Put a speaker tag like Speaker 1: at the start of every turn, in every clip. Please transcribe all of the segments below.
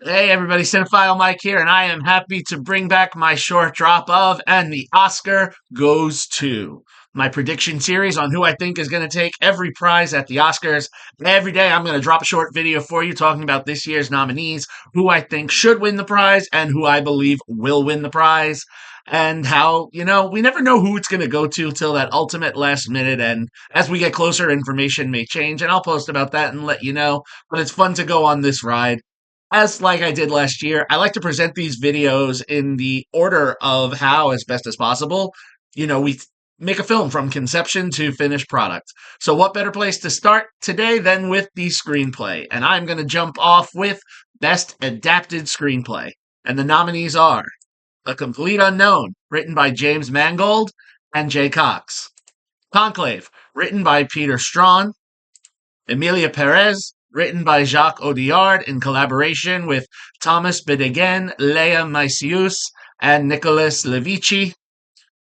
Speaker 1: Hey everybody, Cinephile Mike here, and I am happy to bring back my short drop of, and the Oscar goes to my prediction series on who I think is going to take every prize at the Oscars. Every day I'm going to drop a short video for you talking about this year's nominees, who I think should win the prize, and who I believe will win the prize, and how, we never know who it's going to go to till that ultimate last minute, and as we get closer, information may change, and I'll post about that and let you know, but it's fun to go on this ride. As like I did last year, I like to present these videos in the order of how, as best as possible, we make a film from conception to finished product. So what better place to start today than with the screenplay? And I'm going to jump off with Best Adapted Screenplay. And the nominees are A Complete Unknown, written by James Mangold and Jay Cox. Conclave, written by Peter Straughan. Emilia Perez, written by Jacques Audiard in collaboration with Thomas Bidegain, Leah Mysius, and Nicolas Livecchi.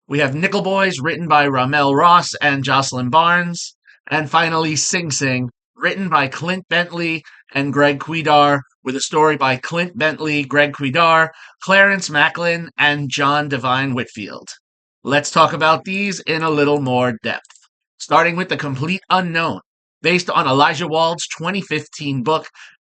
Speaker 1: We have Nickel Boys, written by RaMell Ross and Joslyn Barnes. And finally, Sing Sing, written by Clint Bentley and Greg Kwedar, with a story by Clint Bentley, Greg Kwedar, Clarence Maclin, and John Devine Whitfield. Let's talk about these in a little more depth. Starting with The Complete Unknown. Based on Elijah Wald's 2015 book,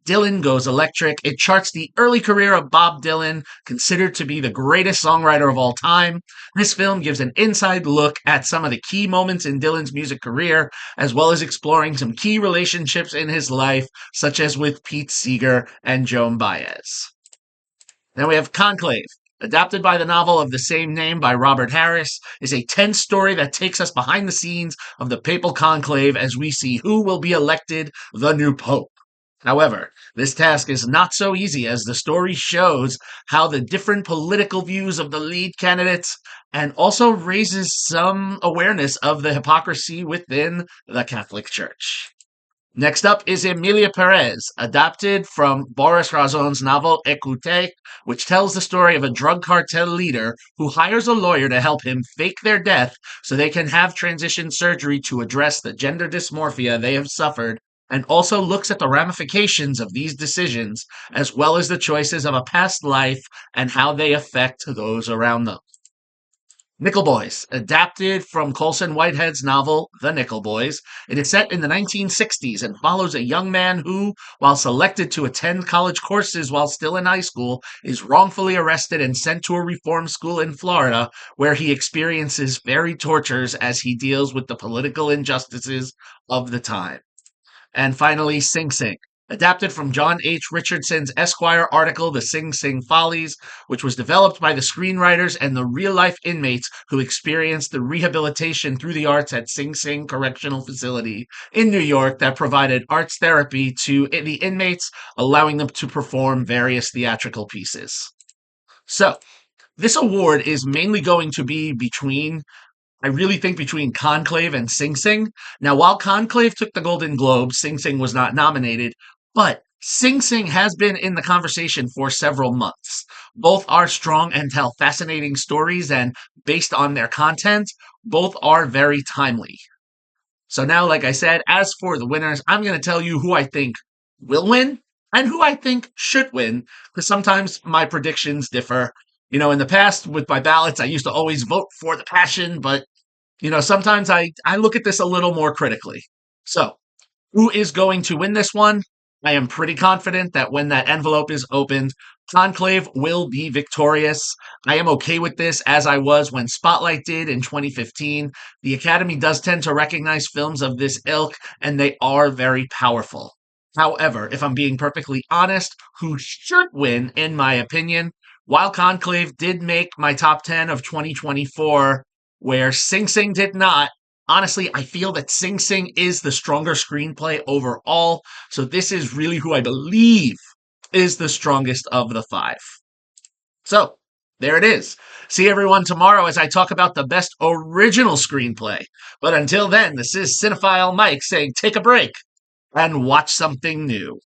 Speaker 1: Dylan Goes Electric, it charts the early career of Bob Dylan, considered to be the greatest songwriter of all time. This film gives an inside look at some of the key moments in Dylan's music career, as well as exploring some key relationships in his life, such as with Pete Seeger and Joan Baez. Then we have Conclave. Adapted by the novel of the same name by Robert Harris, is a tense story that takes us behind the scenes of the papal conclave as we see who will be elected the new pope. However, this task is not so easy, as the story shows how the different political views of the lead candidates, and also raises some awareness of the hypocrisy within the Catholic Church. Next up is Emilia Perez, adapted from Boris Razon's novel Écoutez, which tells the story of a drug cartel leader who hires a lawyer to help him fake their death so they can have transition surgery to address the gender dysmorphia they have suffered, and also looks at the ramifications of these decisions, as well as the choices of a past life and how they affect those around them. Nickel Boys, adapted from Colson Whitehead's novel The Nickel Boys. It is set in the 1960s and follows a young man who, while selected to attend college courses while still in high school, is wrongfully arrested and sent to a reform school in Florida, where he experiences varied tortures as he deals with the political injustices of the time. And finally, Sing Sing, adapted from John H. Richardson's Esquire article, The Sing Sing Follies, which was developed by the screenwriters and the real-life inmates who experienced the rehabilitation through the arts at Sing Sing Correctional Facility in New York that provided arts therapy to the inmates, allowing them to perform various theatrical pieces. So, this award is mainly going to be I really think between Conclave and Sing Sing. Now, while Conclave took the Golden Globe, Sing Sing was not nominated, but Sing Sing has been in the conversation for several months. Both are strong and tell fascinating stories, and based on their content, both are very timely. So now, like I said, as for the winners, I'm going to tell you who I think will win and who I think should win, because sometimes my predictions differ. In the past with my ballots, I used to always vote for the passion, but sometimes I look at this a little more critically. So, who is going to win this one? I am pretty confident that when that envelope is opened, Conclave will be victorious. I am okay with this, as I was when Spotlight did in 2015. The Academy does tend to recognize films of this ilk, and they are very powerful. However, if I'm being perfectly honest, who should win, in my opinion, while Conclave did make my top 10 of 2024, where Sing Sing did not, honestly, I feel that Sing Sing is the stronger screenplay overall, so this is really who I believe is the strongest of the five. So, there it is. See everyone tomorrow as I talk about the best original screenplay. But until then, this is Cinephile Mike saying take a break and watch something new.